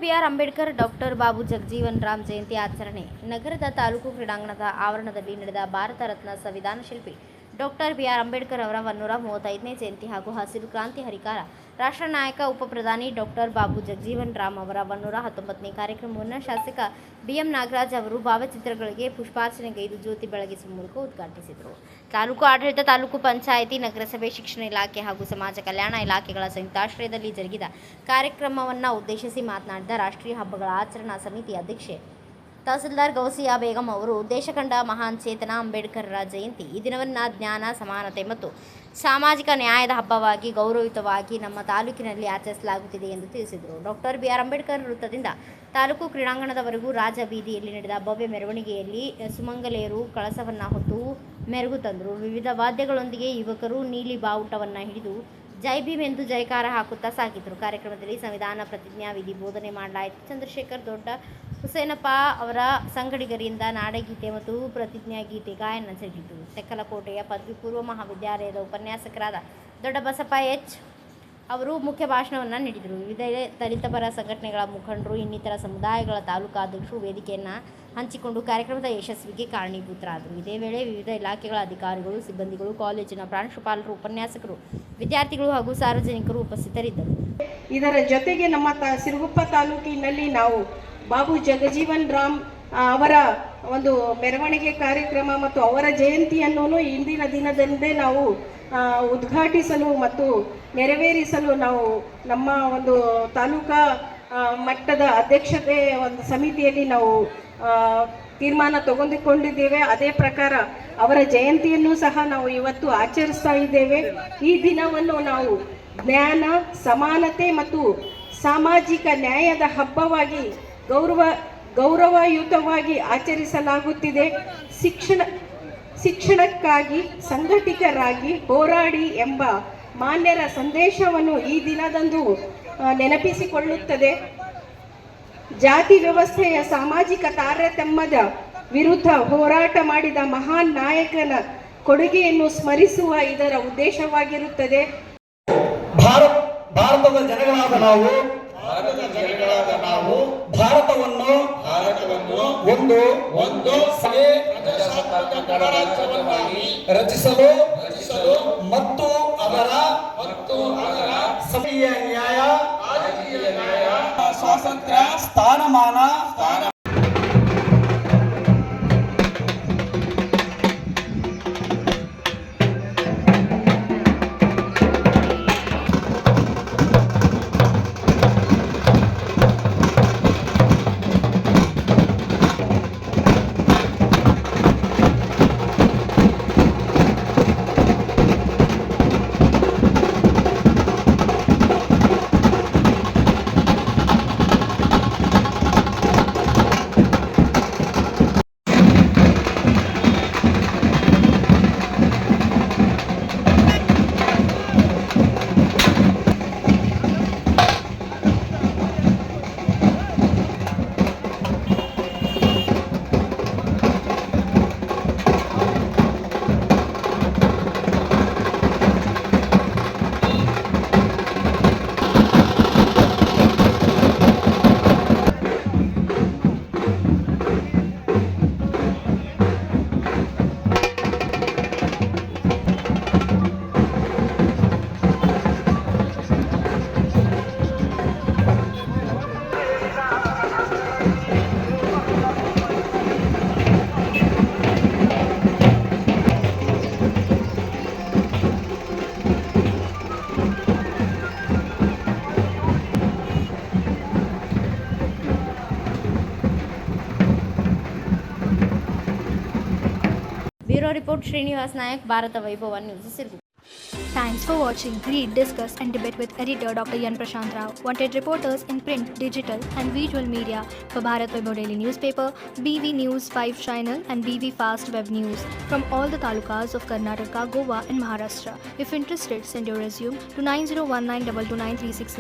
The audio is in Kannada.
ಬಿಆರ್ ಅಂಬೇಡ್ಕರ್ ಡಾಕ್ಟರ್ ಬಾಬು ಜಗಜೀವನ್ ರಾಮ್ ಜಯಂತಿ ಆಚರಣೆ ನಗರದ ತಾಲೂಕು ಕ್ರೀಡಾಂಗಣದ ಆವರಣದಲ್ಲಿ ನಡೆದ ಭಾರತ ರತ್ನ ಸಂವಿಧಾನ ಶಿಲ್ಪಿ ಡಾಕ್ಟರ್ ಬಿಆರ್ ಅಂಬೇಡ್ಕರ್ ಅವರ 135ನೇ ಜಯಂತಿ ಹಾಗೂ ಹಸಿರು ಕ್ರಾಂತಿ ಹರಿಕಾರ ರಾಷ್ಟ್ರ ನಾಯಕ ಉಪ ಪ್ರಧಾನಿ ಡಾಕ್ಟರ್ ಬಾಬು ಜಗಜೀವನ್ ರಾಮ್ ಅವರ 119ನೇ ಕಾರ್ಯಕ್ರಮವನ್ನು ಶಾಸಕ ಬಿಎಂ ನಾಗರಾಜ್ ಅವರು ಭಾವಚಿತ್ರಗಳಿಗೆ ಪುಷ್ಪಾರ್ಚನೆಗೈದು ಜ್ಯೋತಿ ಬೆಳಗಿಸುವ ಮೂಲಕ ಉದ್ಘಾಟಿಸಿದರು. ತಾಲೂಕು ಆಡಳಿತ, ತಾಲೂಕು ಪಂಚಾಯಿತಿ, ನಗರಸಭೆ, ಶಿಕ್ಷಣ ಇಲಾಖೆ ಹಾಗೂ ಸಮಾಜ ಕಲ್ಯಾಣ ಇಲಾಖೆಗಳ ಸಂಯುಕ್ತಾಶ್ರಯದಲ್ಲಿ ಜರುಗಿದ ಕಾರ್ಯಕ್ರಮವನ್ನು ಉದ್ದೇಶಿಸಿ ಮಾತನಾಡಿದ ರಾಷ್ಟ್ರೀಯ ಹಬ್ಬಗಳ ಆಚರಣಾ ಸಮಿತಿ ಅಧ್ಯಕ್ಷೆ ತಹಸೀಲ್ದಾರ್ ಗೌಸಿಯಾ ಬೇಗಂ ಅವರು, ದೇಶ ಕಂಡ ಮಹಾನ್ ಚೇತನ ಅಂಬೇಡ್ಕರ್ರ ಜಯಂತಿ ಈ ದಿನವನ್ನು ಜ್ಞಾನ, ಸಮಾನತೆ ಮತ್ತು ಸಾಮಾಜಿಕ ನ್ಯಾಯದ ಹಬ್ಬವಾಗಿ ಗೌರವಯುತವಾಗಿ ನಮ್ಮ ತಾಲೂಕಿನಲ್ಲಿ ಆಚರಿಸಲಾಗುತ್ತಿದೆ ಎಂದು ತಿಳಿಸಿದರು. ಡಾಕ್ಟರ್ ಬಿಆರ್ ಅಂಬೇಡ್ಕರ್ ವೃತ್ತದಿಂದ ತಾಲೂಕು ಕ್ರೀಡಾಂಗಣದವರೆಗೂ ರಾಜ ಬೀದಿಯಲ್ಲಿ ನಡೆದ ಭವ್ಯ ಮೆರವಣಿಗೆಯಲ್ಲಿ ಸುಮಂಗಲೆಯರು ಕಳಸವನ್ನು ಹೊತ್ತು ಮೆರುಗು ತಂದರು. ವಿವಿಧ ವಾದ್ಯಗಳೊಂದಿಗೆ ಯುವಕರು ನೀಲಿ ಬಾವುಟವನ್ನು ಹಿಡಿದು ಜೈ ಭೀಮ್ ಎಂದು ಜಯಕಾರ ಹಾಕುತ್ತಾ ಸಾಗಿದರು. ಕಾರ್ಯಕ್ರಮದಲ್ಲಿ ಸಂವಿಧಾನ ಪ್ರತಿಜ್ಞಾ ವಿಧಿ ಬೋಧನೆ ಮಾಡಲಾಯಿತು. ಚಂದ್ರಶೇಖರ್ ದೊಡ್ಡ ಹುಸೇನಪ್ಪ ಅವರ ಸಂಗಡಿಗರಿಂದ ನಾಡಗೀತೆ ಮತ್ತು ಪ್ರತಿಜ್ಞಾ ಗೀತೆ ಗಾಯನ ಜರುಗಿತು. ತೆಕ್ಕಲಕೋಟೆಯ ಪದವಿ ಪೂರ್ವ ಮಹಾವಿದ್ಯಾಲಯದ ಉಪನ್ಯಾಸಕರಾದ ದೊಡ್ಡ ಬಸಪ್ಪ ಎಚ್ ಅವರು ಮುಖ್ಯ ಭಾಷಣವನ್ನು ನೀಡಿದರು. ವಿವಿಧ ದಲಿತ ಪರ ಸಂಘಟನೆಗಳ ಮುಖಂಡರು, ಇನ್ನಿತರ ಸಮುದಾಯಗಳ ತಾಲೂಕಾಧ್ಯಕ್ಷರು ವೇದಿಕೆಯನ್ನು ಹಂಚಿಕೊಂಡು ಕಾರ್ಯಕ್ರಮದ ಯಶಸ್ವಿಗೆ ಕಾರಣೀಭೂತರಾದರು. ಇದೇ ವೇಳೆ ವಿವಿಧ ಇಲಾಖೆಗಳ ಅಧಿಕಾರಿಗಳು, ಸಿಬ್ಬಂದಿಗಳು, ಕಾಲೇಜಿನ ಪ್ರಾಂಶುಪಾಲರು, ಉಪನ್ಯಾಸಕರು, ವಿದ್ಯಾರ್ಥಿಗಳು ಹಾಗೂ ಸಾರ್ವಜನಿಕರು ಉಪಸ್ಥಿತರಿದ್ದರು. ಇದರ ಜೊತೆಗೆ ನಮ್ಮ ಸಿರುಗುಪ್ಪ ತಾಲೂಕಿನಲ್ಲಿ ನಾವು ಬಾಬು ಜಗಜೀವನ್ ರಾಮ್ ಅವರ ಒಂದು ಮೆರವಣಿಗೆ ಕಾರ್ಯಕ್ರಮ ಮತ್ತು ಅವರ ಜಯಂತಿಯನ್ನು ಇಂದಿನ ದಿನದಂದೇ ನಾವು ಉದ್ಘಾಟಿಸಲು ಮತ್ತು ನೆರವೇರಿಸಲು ನಾವು ನಮ್ಮ ಒಂದು ತಾಲೂಕಾ ಮಟ್ಟದ ಅಧ್ಯಕ್ಷತೆ ಒಂದು ಸಮಿತಿಯಲ್ಲಿ ನಾವು ತೀರ್ಮಾನ ತೆಗೆದುಕೊಂಡಿದ್ದೇವೆ. ಅದೇ ಪ್ರಕಾರ ಅವರ ಜಯಂತಿಯನ್ನು ಸಹ ನಾವು ಇವತ್ತು ಆಚರಿಸ್ತಾ ಇದ್ದೇವೆ. ಈ ದಿನವನ್ನು ನಾವು ಜ್ಞಾನ, ಸಮಾನತೆ ಮತ್ತು ಸಾಮಾಜಿಕ ನ್ಯಾಯದ ಹಬ್ಬವಾಗಿ ಗೌರವಯುತವಾಗಿ ಆಚರಿಸಲಾಗುತ್ತಿದೆ. ಶಿಕ್ಷಣಕ್ಕಾಗಿ ಸಂಘಟಿತರಾಗಿ ಹೋರಾಡಿ ಎಂಬ ಮಾನ್ಯರ ಸಂದೇಶವನ್ನು ಈ ದಿನದಂದು ನೆನಪಿಸಿಕೊಳ್ಳುತ್ತದೆ. ಜಾತಿ ವ್ಯವಸ್ಥೆಯ ಸಾಮಾಜಿಕ ತಾರತಮ್ಯದ ವಿರುದ್ಧ ಹೋರಾಟ ಮಾಡಿದ ಮಹಾನ್ ನಾಯಕನ ಕೊಡುಗೆಯನ್ನು ಸ್ಮರಿಸುವ ಇದರ ಉದ್ದೇಶವಾಗಿರುತ್ತದೆ. ಭಾರತದ ಜನಗಳಾದ ನಾವು ಭಾರತವನ್ನು ಒಂದು ರಚಿಸಲು ಮತ್ತು ಅದರ ಸಮೀಯ ನ್ಯಾಯ, ಸ್ವಾತಂತ್ರ್ಯ, ಸ್ಥಾನಮಾನ ಬ್ಯೂರೋ ರಿಪೋರ್ಟ್ ಶ್ರೀನಿವಾಸ್ ನಾಯಕ್, ಭಾರತ ವೈಭವ news, Siruguppa. Thanks for watching. Read, discuss and debate with editor Dr. Yan Prashant Rao. Wanted reporters in print, digital and visual media for Bharat Vaibhav Daily Newspaper, BV News 5 Channel and BV Fast Web News from all the talukas of Karnataka, Goa and Maharashtra. If interested, send your resume to 9019229369.